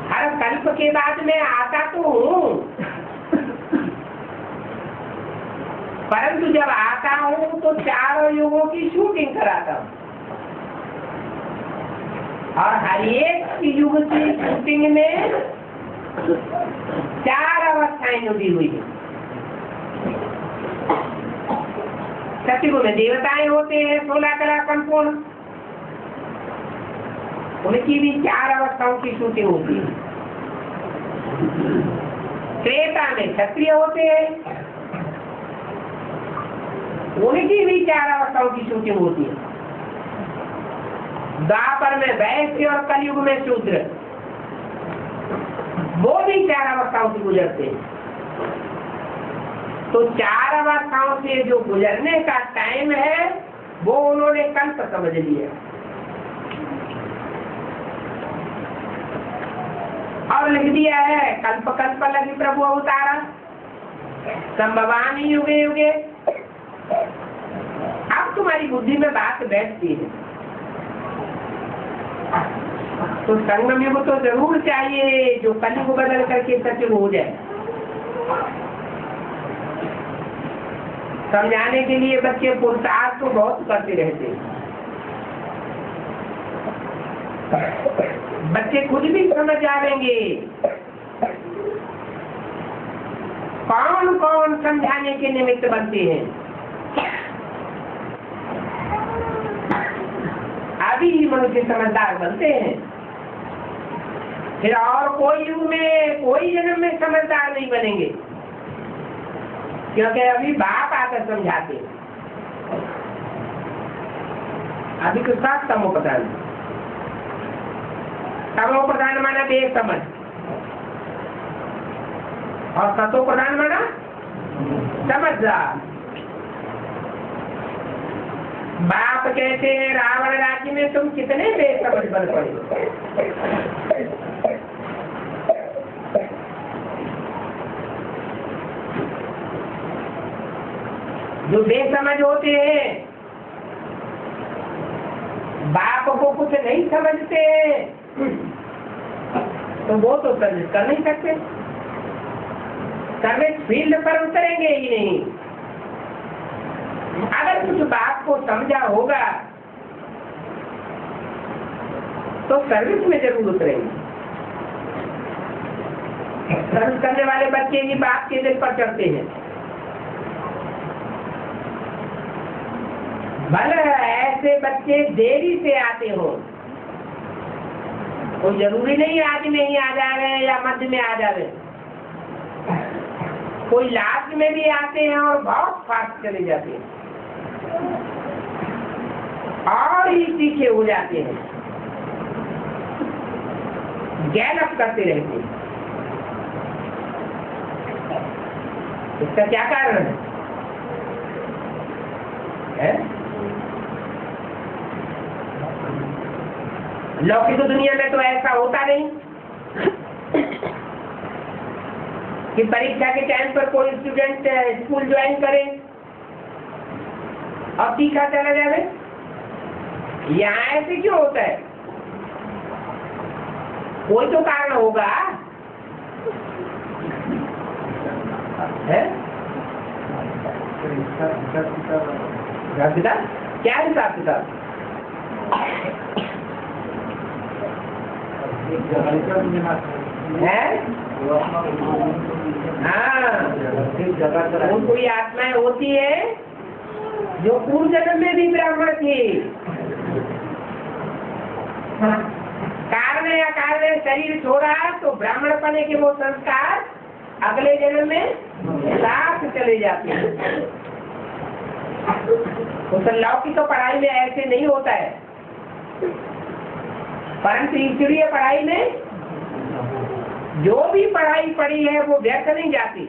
हर कल्प के बाद मैं आता तो हूँ, परंतु जब आता हूँ तो 4 युगों की शूटिंग कराता हूँ और हर एक युग की शूटिंग में 4 अवस्थाएं जुड़ी हुई है। सतयुग में देवताएं होते हैं 16 कला संपूर्ण, उनकी भी 4 अवस्थाओं की शूटिंग होती है। त्रेता में क्षत्रिय होते हैं, उनकी भी 4 अवस्थाओं की शूटिंग होती है। द्वापर में वैश्य और कलयुग में शूद्र, वो भी 4 अवस्थाओं से गुजरते हैं। तो 4 अवस्थाओं से जो गुजरने का टाइम है वो उन्होंने कल्प समझ लिया और लिख दिया है कल्प कल्प लगी प्रभु अवतारा संभवामी युगे युगे। अब तुम्हारी बुद्धि में बात बैठती है तो संगम युग तो जरूर चाहिए जो कलयुग बदल करके सतयुग हो जाए। समझाने के लिए बच्चे पुरुषार्थ तो बहुत करते रहते हैं, बच्चे खुद भी समझ जाएंगे। कौन कौन समझाने के निमित्त बनते हैं, अभी मनुष्य समझदार बनते हैं। फिर और कोई युग में कोई जन्म में समझदार नहीं बनेंगे, क्योंकि अभी बाप आकर समझाते। अभी तो सब तमो प्रधान, तमो प्रधान माना बेसमझ और सतो प्रधान माना समझदार। बाप कहते हैं रावण राज्य में तुम कितने बेसमझ बन पड़े। जो बेसमझ होते हैं बाप को कुछ नहीं समझते तो वो तो समझ कर नहीं सकते। सर्विस फील्ड पर उतरेंगे ही नहीं। अगर कुछ बात को समझा होगा तो सर्विस में जरूर उतरेंगे। सर्विस करने वाले बच्चे ही बाप के दिल पर चढ़ते हैं। भले ऐसे बच्चे देरी से आते हो, कोई जरूरी नहीं आदि में ही आ जावे या मध्य में आ जावे, कोई लास्ट में भी आते हैं और बहुत फास्ट चले जाते हैं और ही पीछे हो जाते हैं, गैलअप करते रहते हैं। इसका क्या कारण है? लौकिक दुनिया में तो ऐसा होता नहीं कि परीक्षा के टाइम पर कोई स्टूडेंट स्कूल ज्वाइन करे और तीखा चला जाए। यहाँ ऐसे क्यों होता है? कोई तो कारण होगा है? क्या हिसाब किताब? कोई आत्माएं होती है जो पूर्व जन्म में भी ब्राह्मण थी, कारण या कारण शरीर छोड़ा तो ब्राह्मण पने के वो संस्कार अगले जन्म में साथ चले जाते हैं। तो लौकिक पढ़ाई में ऐसे नहीं होता है, परंतु ईश्वरीय पढ़ाई में जो भी पढ़ाई पढ़ी है वो व्यर्थ नहीं जाती,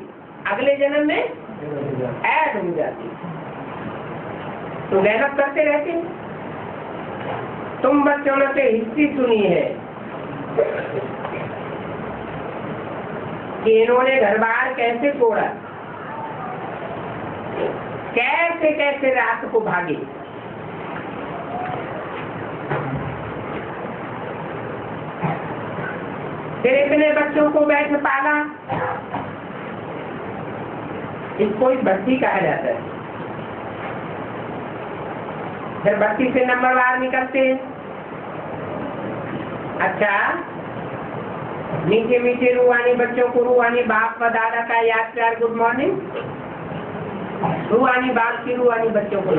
अगले जन्म में ऐड हो जाती। तो मेहनत करते रहते। तुम बच्चों ने तो हिस्ट्री सुनी है कि इन्होंने घर बार कैसे तोड़ा, कैसे कैसे रात को भागे। फिर इतने बच्चों को बैठ पाला, इसको ही भर्ती कहा जाता है। फिर भर्ती से नंबरवार निकलते हैं। अच्छा, मीठे मीठे रूहानी बच्चों को रूहानी बाप व दादा का याद प्यार गुड मॉर्निंग। रूहानी बाप की रूहानी बच्चों को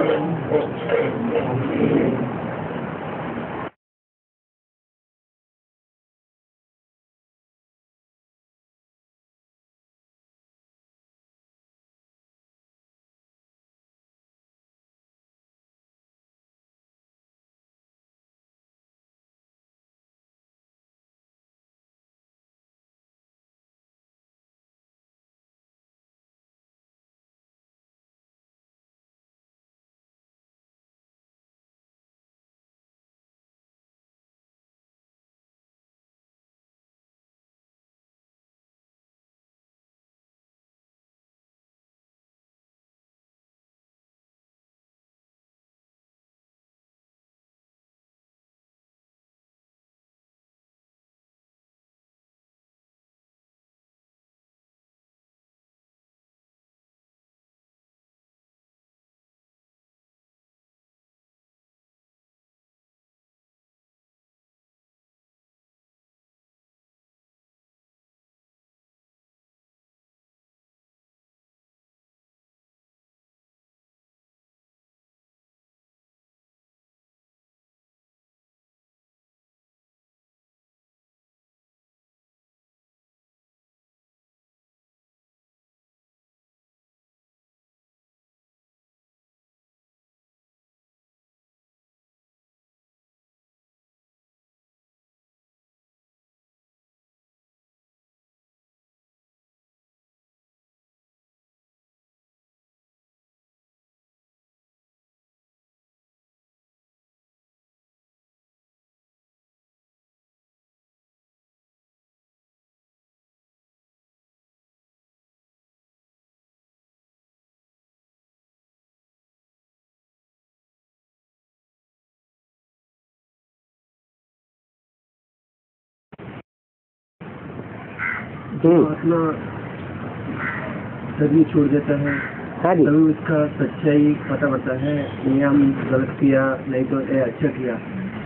शरीर छोड़ देता है। हाँ जी। तभी उसका सच्चाई पता पड़ता है, ये हम गलत किया, नहीं तो ये अच्छा किया।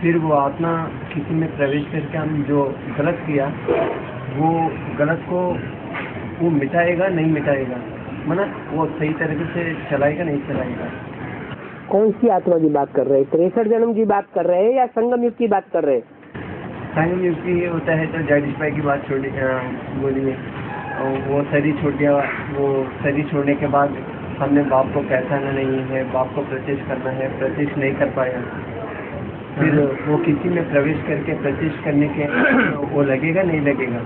फिर वो आत्मा किसी में प्रवेश करके हम जो गलत किया, वो गलत को वो मिटाएगा नहीं मिटाएगा, मतलब वो सही तरीके से चलाएगा नहीं चलाएगा। कौन सी आत्मा की बात कर रहे हैं? 63 जन्म की बात कर रहे हैं या संगम युग की बात कर रहे हैं? संगम युग की होता है तो जैडिश भाई की बात छोड़ी बोलिए। और वो शरीर छोड़ दिया, वो शरीर छोड़ने के बाद हमने बाप को पहचाना नहीं है, बाप को प्रत्यक्ष करना है, प्रत्यक्ष नहीं कर पाया। फिर वो किसी में प्रवेश करके प्रत्यक्ष करने के वो लगेगा नहीं लगेगा?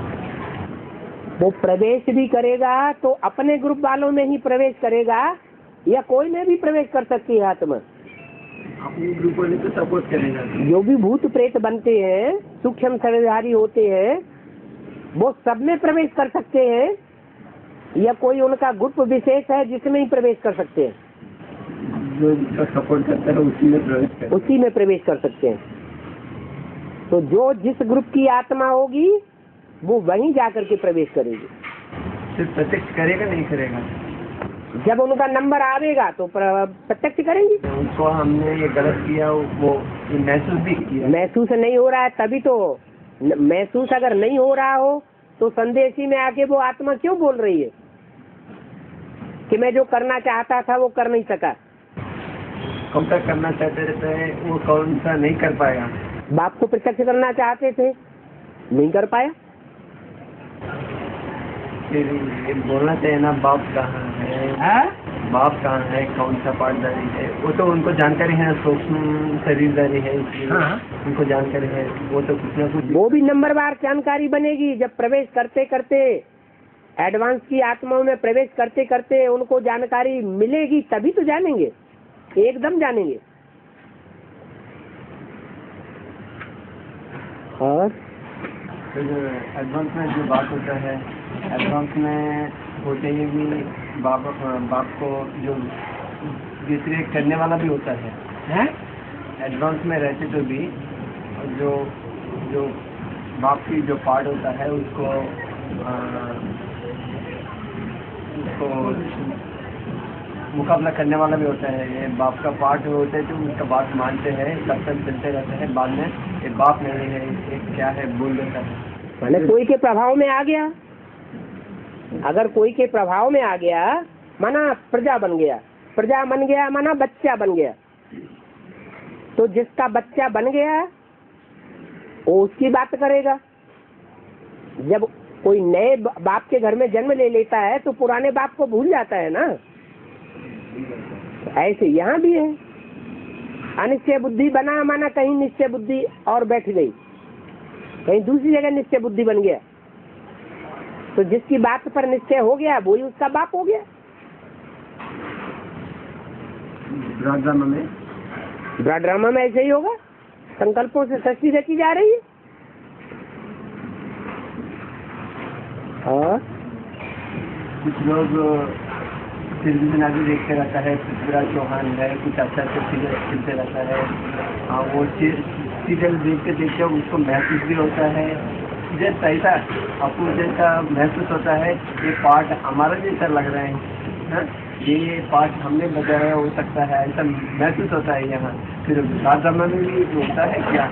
वो प्रवेश भी करेगा तो अपने ग्रुप वालों में ही प्रवेश करेगा या कोई में भी प्रवेश कर सकती है आत्मा? अपने ग्रुप वाले तो सपोर्ट करेगा। जो भी भूत प्रेत बनते हैं, सूक्ष्म शरीरधारी होते हैं, वो सब में प्रवेश कर सकते हैं या कोई उनका ग्रुप विशेष है जिसमें ही प्रवेश कर सकते हैं? जो जिसका सपोर्ट करता है उसी में प्रवेश कर सकते हैं। तो जो जिस ग्रुप की आत्मा होगी वो वहीं जाकर के प्रवेश करेगी। सिर्फ प्रत्यक्ष करेगा नहीं करेगा? जब उनका नंबर आवेगा तो प्रत्यक्ष करेंगी। उनको हमने ये गलत किया, वो महसूस भी किया। महसूस नहीं हो रहा है तभी तो। महसूस अगर नहीं हो रहा हो तो संदेशी में आके वो आत्मा क्यों बोल रही है कि मैं जो करना चाहता था वो कर नहीं सका? कब तक करना चाहते रहते हैं, वो कौन सा नहीं कर पाया? बाप को प्रत्यक्ष करना चाहते थे, नहीं कर पाया। फिर ये बोलना चाहिए ना, बाप कहाँ है? बाप कहाँ है, कौन सा पार्टदारी है? वो तो उनको जानकारी है, सूक्ष्म शरीरदारी है, उनको जानकारी है। वो तो कुछ ना कुछ वो भी नंबरवार जानकारी बनेगी। जब प्रवेश करते करते एडवांस की आत्माओं में प्रवेश करते करते उनको जानकारी मिलेगी तभी तो जानेंगे, एकदम जानेंगे। और एडवांस में जो बात होता है, एडवांस में होते ही भी बाप को जो व्यतिरेक करने वाला भी होता है। एडवांस में रहते तो भी जो बाप की जो पार्ट होता है उसको मुकाबला करने वाला भी होता है। ये बाप का पार्ट होता है तो उसका बात मानते हैं, तब तक चलते रहते हैं। बाद में ये बाप नहीं है, ये क्या है बोल देता है। मैंने कोई के प्रभाव में आ गया, अगर कोई के प्रभाव में आ गया माना प्रजा बन गया, प्रजा बन गया माना बच्चा बन गया। तो जिसका बच्चा बन गया वो उसकी बात करेगा। जब कोई नए बाप के घर में जन्म ले लेता है तो पुराने बाप को भूल जाता है ना। ऐसे यहाँ भी है, अनिश्चय बुद्धि बना माना कहीं निश्चय बुद्धि और बैठ गई, कहीं दूसरी जगह निश्चय बुद्धि बन गया। तो जिसकी बात पर निश्चय हो गया वही उसका बाप हो गया। ड्रामा में ऐसे ही होगा, संकल्पों से सृष्टि रची जा रही है। और कुछ लोग टेलीविजन आदि देखते रहता है, पृथ्वीराज चौहान है, कुछ अच्छा सीरियल खेलते रहता है। वो सीरियल देखते देखते उसको महसूस भी होता है, जैसा ऐसा अपने जैसा महसूस होता है। ये पार्ट हमारा जैसा लग रहा है, ये पार्ट हमने बजाया हो सकता है, ऐसा महसूस होता है यहाँ। फिर राजमा में भी होता है क्या,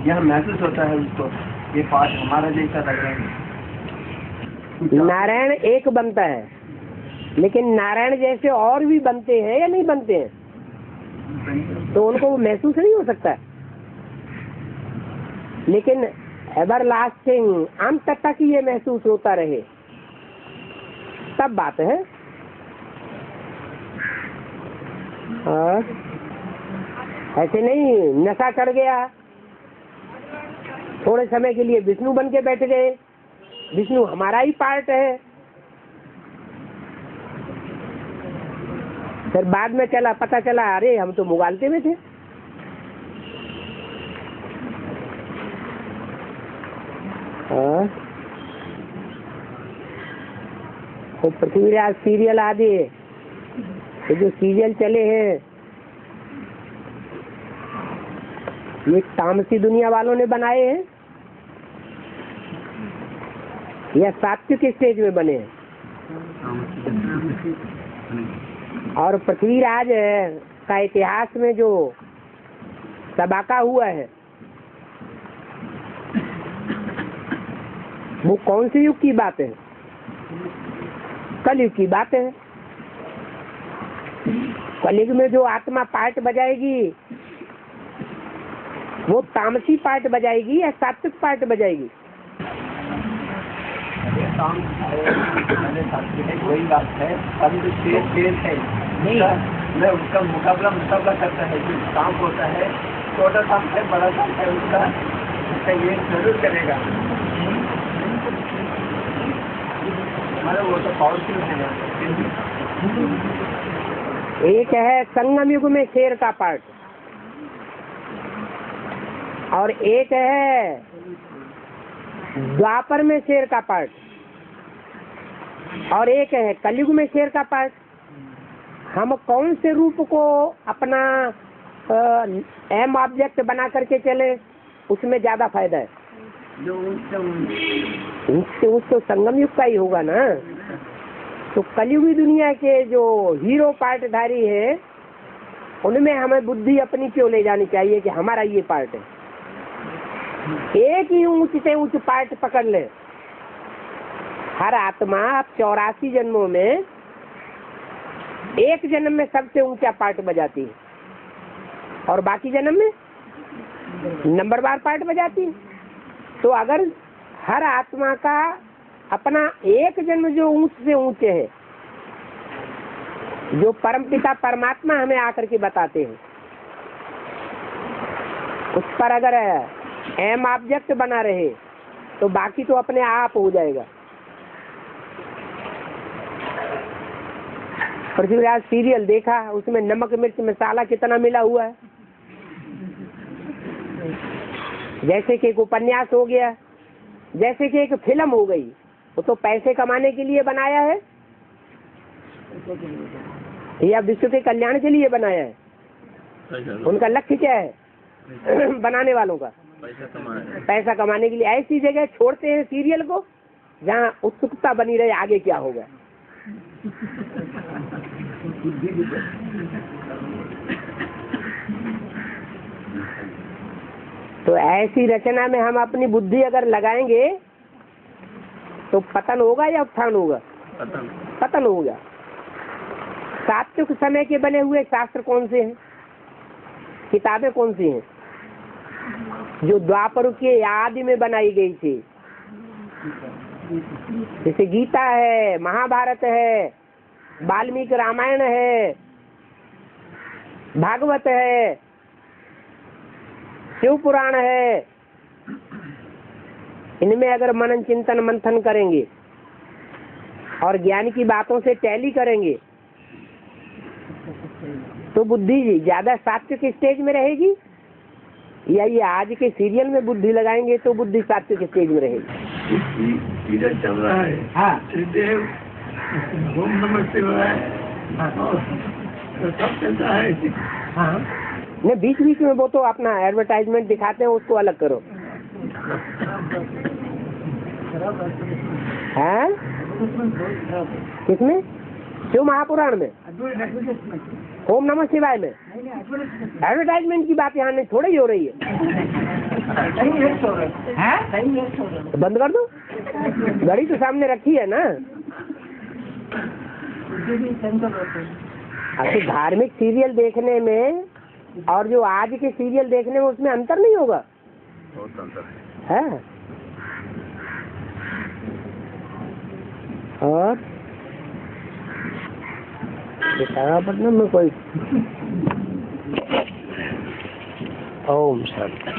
यहाँ महसूस होता है उसको, ये पार्ट हमारा जैसा लग रहा है। नारायण एक बनता है, लेकिन नारायण जैसे और भी बनते हैं या नहीं बनते हैं, तो उनको वो महसूस नहीं हो सकता। लेकिन एवर लास्टिंग अंत तक ये महसूस होता रहे तब बात है। और ऐसे नहीं नशा चढ़ गया, थोड़े समय के लिए विष्णु बन के बैठ गए, विष्णु हमारा ही पार्ट है। फिर बाद में पता चला अरे हम तो मुगालते में थे। तो पृथ्वीराज सीरियल आदि तो जो सीरियल चले हैं ये तामसी दुनिया वालों ने बनाए हैं या सात्विक स्टेज में बने हैं? और पृथ्वीराज का इतिहास में जो तबाका हुआ है वो कौन से युग की बात है? कलयुग की बात है। कलयुग में जो आत्मा पार्ट बजाएगी वो तामसी पार्ट बजाएगी या सात्विक पार्ट बजाएगी? वही बात है, अभी जो शेर है मैं उसका मुकाबला करता है। जो सांप होता है, छोटा सांप है, बड़ा सांप है, उसका ये जरूर करेगा। मतलब वो तो पावरफुल है। एक है संगम युग में शेर का पार्ट और एक है द्वापर में शेर का पार्ट और एक है कलयुग में शेर का पार्ट। हम कौन से रूप को अपना एम ऑब्जेक्ट बना करके चले, उसमें ज्यादा फायदा है? जो उसको संगम युग का ही होगा ना। तो कलयुगी दुनिया के जो हीरो पार्टधारी है उनमें हमें बुद्धि अपनी क्यों ले जानी चाहिए कि हमारा ये पार्ट है? एक ही ऊंच से ऊंच पार्ट पकड़ ले। हर आत्मा 84 जन्मों में एक जन्म में सबसे ऊंचा पार्ट बजाती है और बाकी जन्म में नंबरवार पार्ट बजाती है। तो अगर हर आत्मा का अपना एक जन्म जो ऊंच से ऊंचे है, जो परमपिता परमात्मा हमें आकर के बताते हैं, उस पर अगर एम ऑब्जेक्ट बना रहे तो बाकी तो अपने आप हो जाएगा। पृथ्वीराज सीरियल देखा, उसमें नमक मिर्च मसाला कितना मिला हुआ है। जैसे कि एक उपन्यास हो गया, जैसे कि एक फिल्म हो गई, वो तो पैसे कमाने के लिए बनाया है या विश्व के कल्याण के लिए बनाया है? उनका लक्ष्य क्या है बनाने वालों का? पैसा कमाने के लिए। ऐसी जगह छोड़ते हैं सीरियल को जहाँ उत्सुकता बनी रहे आगे क्या होगा। तो ऐसी रचना में हम अपनी बुद्धि अगर लगाएंगे तो पतन होगा या उत्थान होगा? पतन होगा। सात्विक समय के बने हुए शास्त्र कौन से हैं? किताबें कौन सी हैं? जो द्वापर के आदि में बनाई गई थी, जैसे गीता है, महाभारत है, वाल्मीकि रामायण है, भागवत है, शिव पुराण है। इनमें अगर मनन चिंतन मंथन करेंगे और ज्ञान की बातों से टैली करेंगे तो बुद्धि ज्यादा सात्विक स्टेज में रहेगी, या ये आज के सीरियल में बुद्धि लगाएंगे तो बुद्धि सात्विक स्टेज में रहेगी? सीरियल चल रहा है। हाँ, श्रीदेव, ओम नमः शिवाय, सब चलता है। हाँ, नहीं, बीच बीच में वो तो अपना एडवर्टाइजमेंट दिखाते हैं, उसको अलग करो। है किसमें? शिव महापुराण में, ओम नमः शिवाय में एडवर्टाइजमेंट की बात यहाँ नहीं थोड़ी ही हो रही है। बंद कर दो, घड़ी तो सामने रखी है ना। अच्छा, धार्मिक सीरियल देखने में और जो आज के सीरियल देखने में उसमें अंतर नहीं होगा? बहुत अंतर है। और विशाखापट्टनम में कोई ओम शांति।